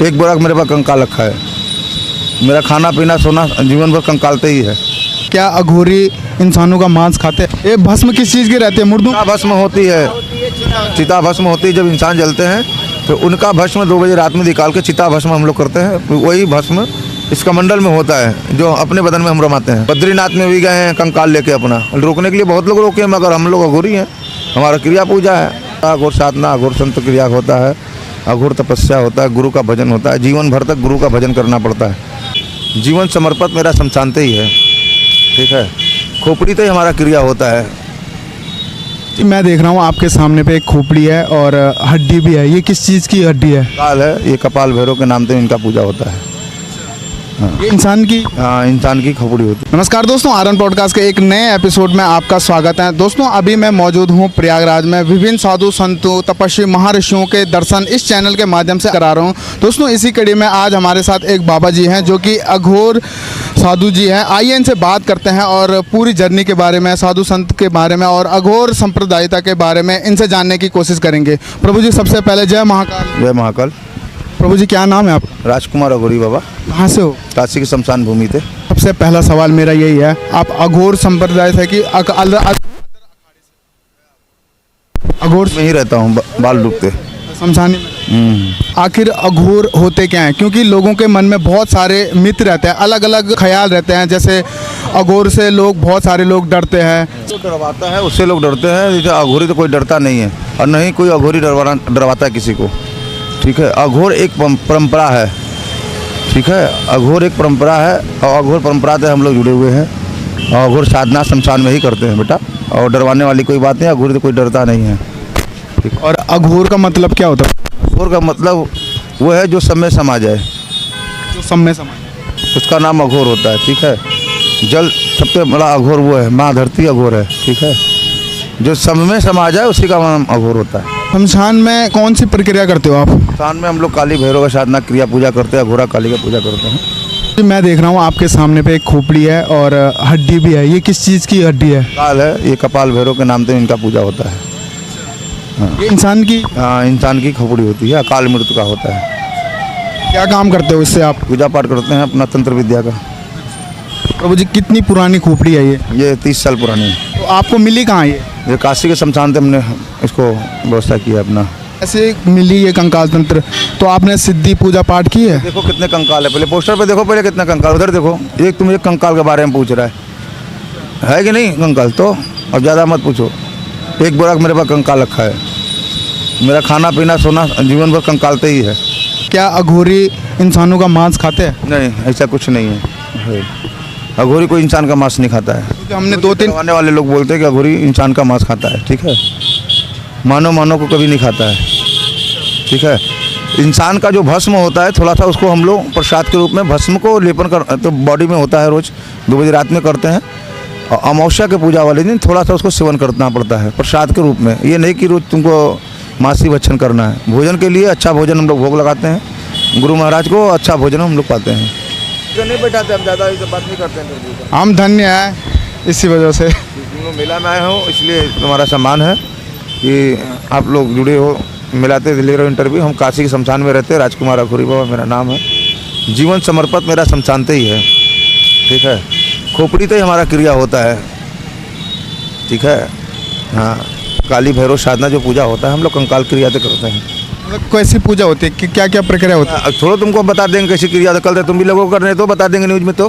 एक बोरा मेरे पास कंकाल रखा है। मेरा खाना पीना सोना जीवन भर कंकालते ही है। क्या अघोरी इंसानों का मांस खाते हैं? ये भस्म किस चीज़ के रहते हैं? मुर्दों चिता भस्म होती है, चिता भस्म होती है। जब इंसान जलते हैं तो उनका भस्म 2 बजे रात में निकाल के चिता भस्म हम लोग करते हैं। वही भस्म इस कमंडल में होता है जो अपने बदन में हम रमाते हैं। बद्रीनाथ में भी गए हैं कंकाल लेके अपना, रोकने के लिए बहुत लोग रोके, मगर हम लोग अघोरी हैं। हमारा क्रिया पूजा है, अघोर साधना, अघोर संत क्रिया होता है, अघोर तपस्या होता है, गुरु का भजन होता है। जीवन भर तक गुरु का भजन करना पड़ता है। जीवन समर्पित मेरा शमशानते ही है, ठीक है। खोपड़ी तो ही हमारा क्रिया होता है। मैं देख रहा हूँ आपके सामने पे एक खोपड़ी है और हड्डी भी है। ये किस चीज़ की हड्डी है? काल है, ये कपाल भैरव के नाम से इनका पूजा होता है। ये इंसान की? हाँ, इंसान की खोपड़ी होती है। नमस्कार दोस्तों, आरन पॉडकास्ट के एक नए एपिसोड में आपका स्वागत है। दोस्तों अभी मैं मौजूद हूँ प्रयागराज में। विभिन्न साधु संतों, तपस्वी, महर्षियों के दर्शन इस चैनल के माध्यम से करा रहा हूँ। दोस्तों इसी कड़ी में आज हमारे साथ एक बाबा जी हैं जो कि अघोर साधु जी हैं। आइए इनसे बात करते हैं और पूरी जर्नी के बारे में, साधु संत के बारे में और अघोर संप्रदायिता के बारे में इनसे जानने की कोशिश करेंगे। प्रभु जी सबसे पहले जय महाकाल। जय महाकाल। प्रभु जी क्या नाम है आपका? राजकुमार अघोरी बाबा, कहाँ से हो? काशी की शमशान भूमि थे। सबसे पहला सवाल मेरा यही है, आप अघोर संप्रदाय से कि अघोर में ही रहता हूँ, बाल डूबते। शमशानी में? आखिर अघोर होते क्या हैं? क्योंकि लोगों के मन में बहुत सारे मिथ रहते हैं, अलग अलग ख्याल रहते हैं। जैसे अघोर से लोग, बहुत सारे लोग डरते हैं। जो डरवाता है उससे लोग डरते हैं। जैसे अघोरी तो कोई डरता नहीं है और नहीं कोई अघोरी डरवाता है किसी को, ठीक है। अघोर एक परंपरा है, ठीक है। अघोर एक परंपरा है और अघोर परंपरा से हम लोग जुड़े हुए हैं। और अघोर साधना शमशान में ही करते हैं बेटा, और डरवाने वाली कोई बात नहीं। अघोरी तो कोई डरता नहीं है। और अघोर का मतलब क्या होता है? अघोर का मतलब वो है जो सब में समा जाए, जो सब में समा, उसका नाम अघोर होता है, ठीक है। जल सबसे बड़ा अघोर वो है, माँ धरती अघोर है, ठीक है। जो सब में समा जाए उसी का नाम अघोर होता है। शमशान में कौन सी प्रक्रिया करते हो आप? शमशान में हम लोग काली भैरव का साधना क्रिया पूजा करते हैं, अघोरा काली का पूजा करते हैं। मैं देख रहा हूँ आपके सामने पे एक खोपड़ी है और हड्डी भी है। ये किस चीज़ की हड्डी है? काल है, ये कपाल भैरव के नाम से इनका पूजा होता है। ये इंसान की? हाँ, इंसान की खोपड़ी होती है, अकाल मृत्यु का होता है। क्या काम करते हो इससे आप? पूजा पाठ करते हैं अपना तंत्र विद्या का। प्रभु जी कितनी पुरानी खोपड़ी है ये? ये 30 साल पुरानी है। तो आपको मिली कहाँ ये काशी के शमशान से हमने इसको व्यवस्था किया अपना। ऐसे मिली ये कंकाल तंत्र? तो आपने सिद्धि पूजा पाठ की है? देखो कितने कंकाल है, पहले पोस्टर पे देखो, पहले कितने कंकाल। उधर देखो, एक तुम एक कंकाल के बारे में पूछ रहा है कि नहीं कंकाल? तो अब ज़्यादा मत पूछो। एक बोरा मेरे पास कंकाल रखा है। मेरा खाना पीना सोना जीवन भर कंकालते ही है। क्या अघोरी इंसानों का मांस खाते हैं? नहीं, ऐसा कुछ नहीं है। अघोरी कोई इंसान का मांस नहीं खाता है। क्योंकि हमने 2-3 आने वाले लोग बोलते हैं कि अघोरी इंसान का मांस खाता है, ठीक है। मानव को कभी नहीं खाता है, ठीक है। इंसान का जो भस्म होता है थोड़ा सा, उसको हम लोग प्रसाद के रूप में भस्म को लेपन कर, तो बॉडी में होता है, रोज़ 2 बजे रात में करते हैं। और अमावस्या के पूजा वाले दिन थोड़ा सा उसको सेवन करना पड़ता है प्रसाद के रूप में। ये नहीं कि रोज़ तुमको मासी भक्षण करना है। भोजन के लिए अच्छा भोजन हम लोग भोग लगाते हैं, गुरु महाराज को अच्छा भोजन हम लोग पाते हैं। तो नहीं बैठाते हम, ज़्यादा बात नहीं करते हैं। हम धन्य हैं इसी वजह से। मेला में आए हो इसलिए तुम्हारा सम्मान है कि आप लोग जुड़े हो, मिलाते ले रहे हो इंटरव्यू। हम काशी के शमशान में रहते हैं। राजकुमार अघोरी बाबा मेरा नाम है। जीवन समर्पित मेरा शमशानते ही है, ठीक है। खोपड़ी तो ही हमारा क्रिया होता है, ठीक है। हाँ, काली भैरव साधना जो पूजा होता है हम लोग कंकाल क्रिया से करते हैं। मतलब कैसी पूजा होती है कि क्या क्या प्रक्रिया होती है? थोड़ा तुमको बता देंगे कैसी क्रिया कल से तुम भी लोगों को करने तो बता देंगे न्यूज़ में। तो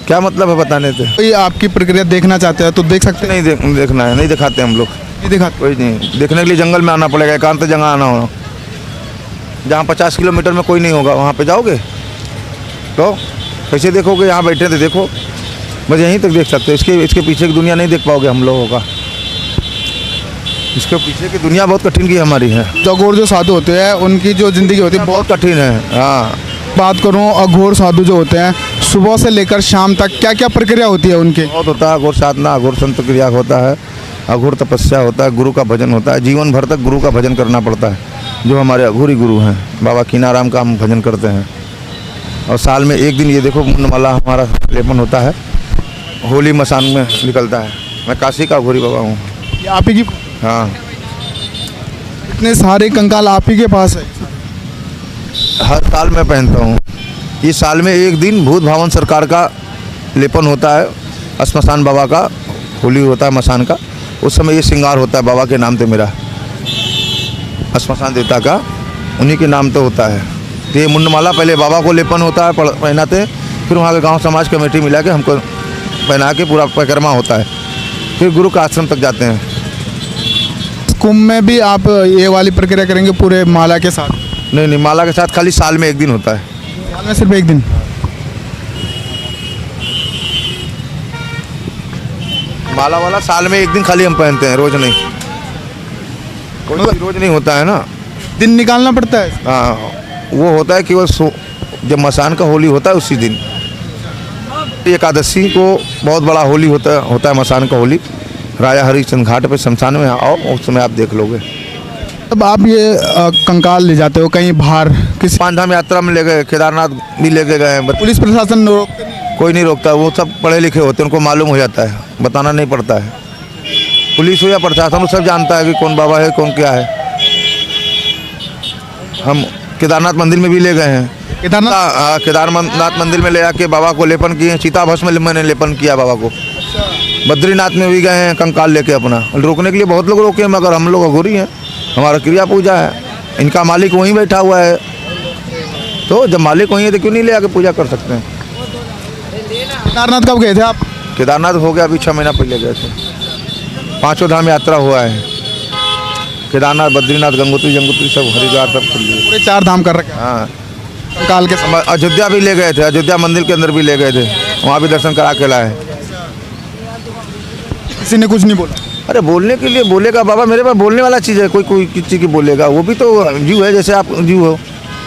क्या मतलब है बताने से? तो ये आपकी प्रक्रिया देखना चाहते हैं तो देख सकते हैं? नहीं देखना है, नहीं दिखाते हम लोग। नहीं दिखाते? कोई नहीं। देखने के लिए जंगल में आना पड़ेगा, एकांत जगह आना होगा जहाँ 50 किलोमीटर में कोई नहीं होगा। वहाँ पे जाओगे तो कैसे देखोगे? यहाँ बैठे थे देखो, बस यहीं तक देख सकते हो। इसके पीछे की दुनिया नहीं देख पाओगे हम लोगों का। इसके पीछे की दुनिया बहुत कठिन की हमारी है। अघोर जो साधु होते हैं उनकी जो ज़िंदगी होती है बहुत कठिन है। हाँ, बात करूँ अघोर साधु जो होते हैं, सुबह से लेकर शाम तक क्या क्या प्रक्रिया होती है उनकी? बहुत होता है। अघोर साधना, अघोर संत क्रिया होता है, अघोर तपस्या होता है, गुरु का भजन होता है। जीवन भर तक गुरु का भजन करना पड़ता है। जो हमारे अघोरी गुरु हैं बाबा कीनाराम का हम भजन करते हैं। और साल में एक दिन ये देखो मुंडमाला हमारा लेपन होता है, होली मसान में निकलता है। मैं काशी का अघोरी बाबा हूँ। ये आप ही की? हाँ, इतने सारे कंकाल आप ही के पास है? हर साल मैं पहनता हूँ। इस साल में एक दिन भूत भावन सरकार का लेपन होता है, श्मशान बाबा का होली होता है मसान का, उस समय ये श्रृंगार होता है बाबा के नाम पे मेरा, श्मशान देवता का, उन्हीं के नाम तो होता है। तो ये मुंडमाला पहले बाबा को लेपन होता है, पहनाते, फिर वहाँ के गांव समाज कमेटी मिला के हमको पहना के पूरा परिक्रमा होता है, फिर गुरु का आश्रम तक जाते हैं। कुंभ में भी आप ये वाली प्रक्रिया करेंगे पूरे माला के साथ? नहीं, माला के साथ खाली साल में एक दिन होता है। साल में सिर्फ एक दिन? माला वाला साल में एक दिन खाली हम पहनते हैं, रोज नहीं, रोज नहीं होता है ना, दिन निकालना पड़ता है? हाँ, वो होता है कि वो जब मसान का होली होता है उसी दिन, एकादशी को बहुत बड़ा होली होता है मसान का होली, राजा हरिश्चंद्र घाट पे शमशान में आओ, उस समय आप देख लोगे। अब आप ये कंकाल ले जाते हो कहीं बाहर किसी? 5 धाम यात्रा में ले गए, केदारनाथ भी लेके गए हैं। पुलिस प्रशासन रोकते नहीं? कोई नहीं रोकता, वो सब पढ़े लिखे होते हैं, उनको मालूम हो जाता है, बताना नहीं पड़ता है। पुलिस हो या प्रशासन, वो सब जानता है कि कौन बाबा है कौन क्या है। हम केदारनाथ मंदिर में भी ले गए हैं, केदारनाथ मंदिर में ले आके बाबा को लेपन किए, चिता भस्म में मैंने लेपन किया बाबा को। बद्रीनाथ में भी गए हैं कंकाल लेके अपना, रोकने के लिए बहुत लोग रोके, मगर हम लोग अघोरी हैं, हमारा क्रिया पूजा है, इनका मालिक वहीं बैठा हुआ है, तो जब मालिक वहीं है तो क्यों नहीं ले आके पूजा कर सकते हैं। केदारनाथ कब गए थे आप? केदारनाथ हो गया अभी 6 महीना पहले गए थे। 5 धाम यात्रा हुआ है, केदारनाथ, बद्रीनाथ, गंगोत्री जंगोत्री सब, हरिद्वार सब खुल गए, पूरे 4 धाम कर रखे हैं। हाँ, कंकाल के समय अयोध्या भी ले गए थे, अयोध्या मंदिर के अंदर भी ले गए थे, वहाँ भी दर्शन करा के लाए। किसी ने कुछ नहीं बोला? अरे बोलने के लिए बोलेगा बाबा, मेरे पास बोलने वाला चीज़ है, कोई किसी की बोलेगा, वो भी तो जीव है जैसे आप जीव हो,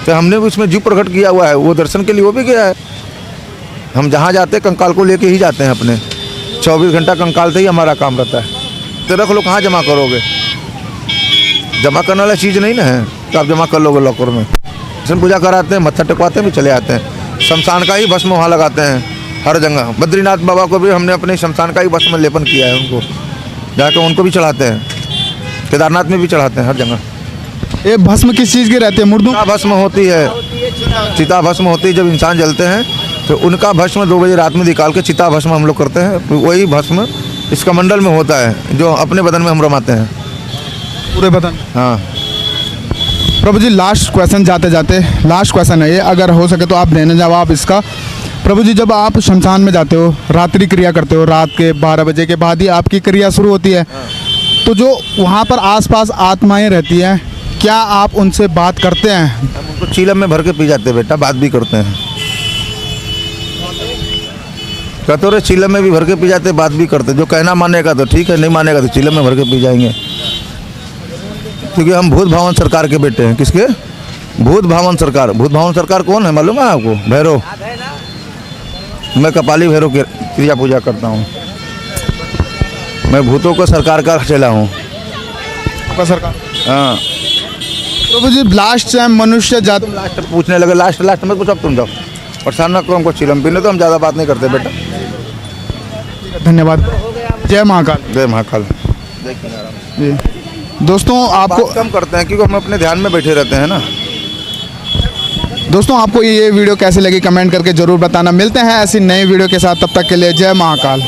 तो हमने भी उसमें जीव प्रकट किया हुआ है, वो दर्शन के लिए वो भी गया है। हम जहाँ जाते हैं कंकाल को लेके ही जाते हैं अपने, 24 घंटा कंकाल से ही हमारा काम रहता है। तो रख लो, कहाँ जमा करोगे, जमा करने वाला चीज़ नहीं ना है, तो आप जमा कर लोगे लॉकर में। दर्शन पूजा कराते हैं, मत्था टेकवाते हैं, भी चले आते हैं। शमशान का ही भस्म वहाँ लगाते हैं हर जगह। बद्रीनाथ बाबा को भी हमने अपने शमशान का ही भस्म लेपन किया है, उनको जाकर उनको भी चढ़ाते हैं, केदारनाथ में भी चढ़ाते हैं, हर जगह। ये भस्म किस चीज़ की रहती है? मुर्दों? चिता भस्म होती है, चिता भस्म होती है, जब इंसान जलते हैं तो उनका भस्म 2 बजे रात में निकाल के चिता भस्म हम लोग करते हैं, वही भस्म इस कमंडल में होता है जो अपने बदन में हम रमाते हैं, पूरे बदन? हाँ। प्रभु जी, लास्ट क्वेश्चन जाते जाते, लास्ट क्वेश्चन है ये, अगर हो सके तो आप देने जवाब इसका। प्रभु जी, जब आप शमशान में जाते हो, रात्रि क्रिया करते हो, रात के 12 बजे के बाद ही आपकी क्रिया शुरू होती है, तो जो वहाँ पर आसपास आत्माएं रहती हैं, क्या आप उनसे बात करते हैं? हम उनको चीलम में भर के पी जाते हैं बेटा, बात भी करते हैं। कटोरे चीलम में भी भर के पी जाते, बात भी करते। जो कहना मानेगा तो ठीक है, नहीं मानेगा तो चीलम में भर के पी जाएंगे, क्योंकि हम भूत भावन सरकार के बेटे हैं। किसके? भूत भावन सरकार। भूत भावन सरकार कौन है मालूम है आपको? भैरव। मैं कपाली भैरव की क्रिया पूजा करता हूँ, मैं भूतों को सरकार का चला हूँ। सरकार? हाँ। प्रभु जी, लास्ट टाइम मनुष्य जात लास्ट पूछने लगे, लास्ट मत पूछो, अब तुम जाओ, परेशान ना करो हमको, चिलम पीने तो हम ज़्यादा बात नहीं करते बेटा। धन्यवाद। जय महाकाल। जय महाकाल। जी दोस्तों, आपको कम करते हैं क्योंकि हम अपने ध्यान में बैठे रहते हैं ना। दोस्तों, आपको ये वीडियो कैसी लगी कमेंट करके जरूर बताना। मिलते हैं ऐसी नई वीडियो के साथ, तब तक के लिए जय महाकाल।